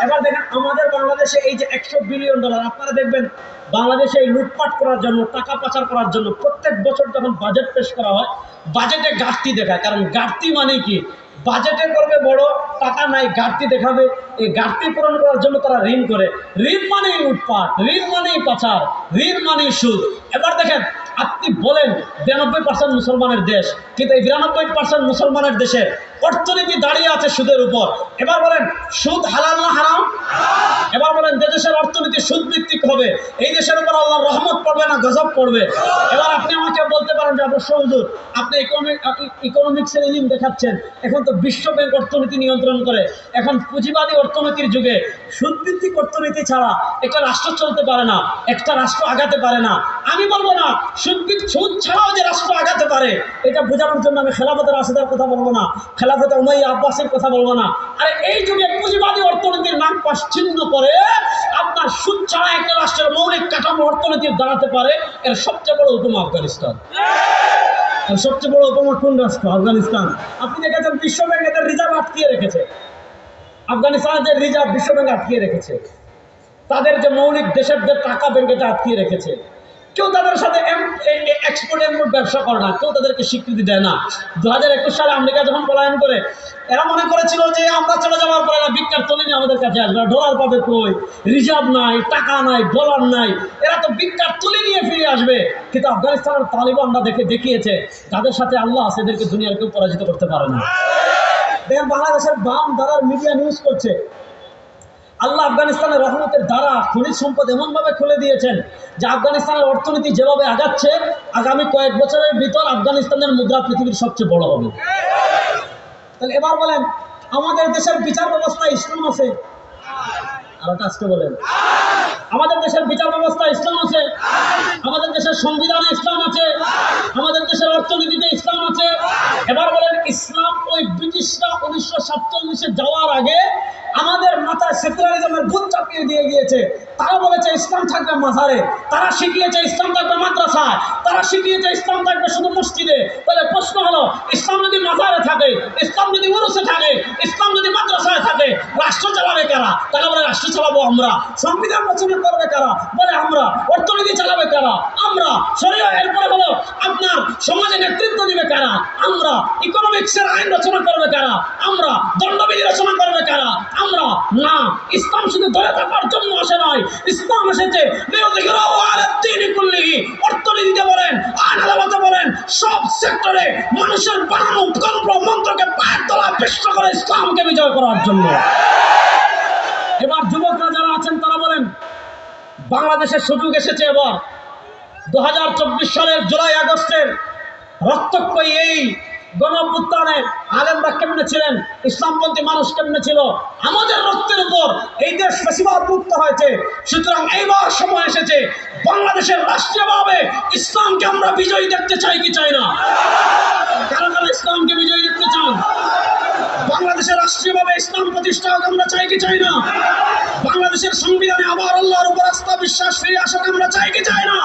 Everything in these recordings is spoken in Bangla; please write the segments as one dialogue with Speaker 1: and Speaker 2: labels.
Speaker 1: এবার দেখেন আমাদের বাংলাদেশে এই যে $100 বিলিয়ন, আপনারা দেখবেন বাংলাদেশে এই লুটপাট করার জন্য, টাকা পাচার করার জন্য প্রত্যেক বছর যখন বাজেট পেশ করা হয়, বাজেটে ঘাটতি দেখায়। কারণ ঘাটতি মানে কি, বাজেটে করবে বড়, টাকা নাই, ঘাটতি দেখাবে। এই ঘাটতি পূরণ করার জন্য তারা ঋণ করে। ঋণ মানেই লুটপাট, ঋণ মানেই পাচার, ঋণ মানেই সুদ। এবার দেখেন, আপনি বলেন 92% মুসলমানের দেশ, কিন্তু এই 92% মুসলমানের দেশে অর্থনীতি দাঁড়িয়ে আছে সুদের উপর। এবার বলেন সুদ হালাল না হারাম? এবার বলেন যে দেশের অর্থনীতি সুদ ভিত্তিক হবে, এই দেশের উপর আল্লাহর রহমত পড়বে না গজব পড়বে? এবার আপনি আমাকে বলতে পারেন যে অবশ্য হুজুর আপনি ইকোনমিক্সের ইলম দেখাচ্ছেন, এখন তো বিশ্ব ব্যাংক অর্থনীতি নিয়ন্ত্রণ করে। এখন পুঁজিবাদী অর্থনীতির যুগে সুদভিত্তিক অর্থনীতি ছাড়া একটা রাষ্ট্র চলতে পারে না, একটা রাষ্ট্র আগাতে পারে না। আমি বলবো না সুদ ছাড়াও যে রাষ্ট্র আগাতে পারে, এটা বোঝানোর জন্য আমি খেলাফতে রাশেদার কথা বলবো না, খেলাফতে উমাইয়া আব্বাসের কথা বলবো না। আর এই যুগে পুঁজিবাদী অর্থনীতির নাম পাশ্চিন্ন করে আপনার সুদ ছাড়া একটা রাষ্ট্রের মৌলিক কাঠামো অর্থনীতি দাঁড়াতে পারে, এর সবচেয়ে বড় উপমা আফগানিস্তান। সবচেয়ে বড় উপমা কোন রাষ্ট্র? আফগানিস্তান। আপনি দেখেছেন বিশ্বব্যাংক এদের রিজার্ভ আটকিয়ে রেখেছে, আফগানিস্তানের রিজার্ভ বিশ্বব্যাংক আটকিয়ে রেখেছে, তাদের যে মৌলিক দেশের যে টাকা ব্যাংকে আটকিয়ে রেখেছে। কেউ তাদের সাথে এক্সপোর্ট ইম্পোর্ট ব্যবসা করে না, কেউ তাদেরকে স্বীকৃতি দেয় না। 2021 সালে আমেরিকা যখন পলায়ন করে, এরা মনে করেছিল যে আমরা চলে যাওয়ার পরে এরা ভিক্ষার তলিনি আমাদের কাছে আসবে, ডলার পাবে কই, রিজার্ভ নাই, টাকা নাই, ডলার নাই, এরা তো ভিক্ষার তুলে নিয়ে ফিরে আসবে। কিন্তু আফগানিস্তানের তালিবানরা দেখিয়েছে যাদের সাথে আল্লাহ আছে এদেরকে দুনিয়ার কেউ পরাজিত করতে পারে না। দেখেন বাংলাদেশের বাম দ্বারার মিডিয়া নিউজ করছে আল্লাহ আফগানিস্তানের রহমতের দ্বারা খনিজ সম্পদ এমনভাবে খুলে দিয়েছেন যে আফগানিস্তানের অর্থনীতি যেভাবে আগাচ্ছে, আগামী কয়েক বছরের ভিতর আফগানিস্তানের মুদ্রা পৃথিবীর সবচেয়ে বড় হবে। তাহলে এবার বলেন আমাদের দেশের বিচার ব্যবস্থা ইসলাম আছে? আর আজকে বলেন আমাদের দেশের বিচার ব্যবস্থা ইসলাম আছে? আমাদের দেশের সংবিধানে ইসলাম আছে? আমাদের দেশের অর্থনীতিতে ইসলাম আছে? এবার বলেন ইসলাম ওই ব্রিটিশরা 1947 যাওয়ার আগে আমাদের মাথায় সেকুলারিজমের ভূত চাপিয়ে দিয়ে গিয়েছে। তারা বলেছে ইসলাম থাকবে মাজারে, তারা শিখিয়েছে ইসলাম থাকবে মাদ্রাসায়, তারা শিখিয়েছে ইসলাম থাকবে শুধু মসজিদে। তাহলে প্রশ্ন হলো ইসলাম যদি মাজারে থাকে, ইসলাম যদি উরুসে থাকে, ইসলাম যদি মাদ্রাসায় থাকে, রাষ্ট্র চালাবে কারা? তারা বলে রাষ্ট্র চালাবো আমরা। সংবিধান রচনা করবে কারা? বলে আমরা। অর্থনীতি চালাবে কারা? আমরা। শরীয়ত এরপরে হলো আপনার সমাজে নেতৃত্ব দিবে কারা? আমরা। ইকোনমিক্সের আইন রচনা করবে কারা? আমরা। দণ্ডবিধি রচনা করবে কারা? আমরা। না, ইসলাম শুধু ধরে থাকার জন্য আসে নয়, ইসলাম এসেছে অর্থনীতিতে বলেন, আইন আদালতে বলেন, সব সেক্টরে মানুষের বানানো তন্ত্র মন্ত্রকে পায়ের তলা পিষ্ট করে ইসলামকে বিজয় করার জন্য। এবার যুবকরা যারা আছেন তারা বলেন বাংলাদেশের সুযোগ এসেছে। এবার 2024 সালের জুলাই আগস্টের রক্তক্ষয়ী এই গণঅভ্যুত্থানে আলেমরা কেমনে ছিলেন, ইসলামপন্থী মানুষ কেমনে ছিল, আমাদের রক্তের উপর এই দেশ ফ্যাসিবাদ মুক্ত হয়েছে। সুতরাং এইবার সময় এসেছে বাংলাদেশের রাষ্ট্রীয়ভাবে ইসলামকে আমরা বিজয়ী দেখতে চাই কি চাই না? কারা কারা ইসলামকে বিজয়ী দেখতে চান? বাংলাদেশের রাষ্ট্রীয়ভাবে ইসলাম প্রতিষ্ঠা হোক আমরা চাই কি চাই না? বাংলাদেশের সংবিধানে আবার আল্লাহর উপর আস্থা বিশ্বাস ফিরে আসুক আমরা চাই কি চাই না?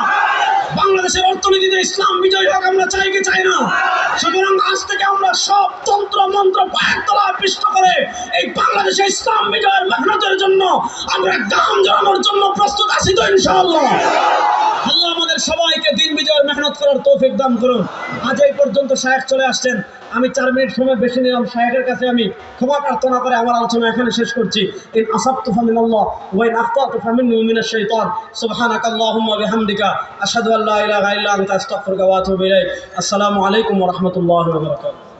Speaker 1: বাংলাদেশের অর্থনীতিতে ইসলাম বিজয় হোক আমরা চাই কি চাই না? সুতরাং আজ থেকে আমরা সব তন্ত্র মন্ত্র পায়ের তলায় পিষ্ট করে এই বাংলাদেশে ইসলাম বিজয়ের মেহনতের জন্য আমরা গাম জড়ানোর জন্য প্রস্তুত আছি তো ইনশাআল্লাহ। আল্লাহ আমাদের সবাইকে দিন বিজয়ের মেহনত করার তৌফিক দান করুন। আজ এই পর্যন্ত শায়েখ চলে আসছেন, আমি 4 মিনিট সময় বেশি নিলাম। শায়েখের কাছে আমি ক্ষমা প্রার্থনা করে আমার আলোচনা এখানে শেষ করছি। ইন আসাবতু ফামিনাল্লাহ ওয়া ইন আখতাতু ফামিন্নি মিনাশ শাইতান। সুবহানাকাল্লাহুম্মা ওয়া বিহামদিকা আশহাদু আল্লা ইলাহা ইল্লা আনতা আস্তাগফিরুকা ওয়া আতুবু ইলাইক। আসসালামু আলাইকুম ওয়া রাহমাতুল্লাহি ওয়া বারাকাতুহু।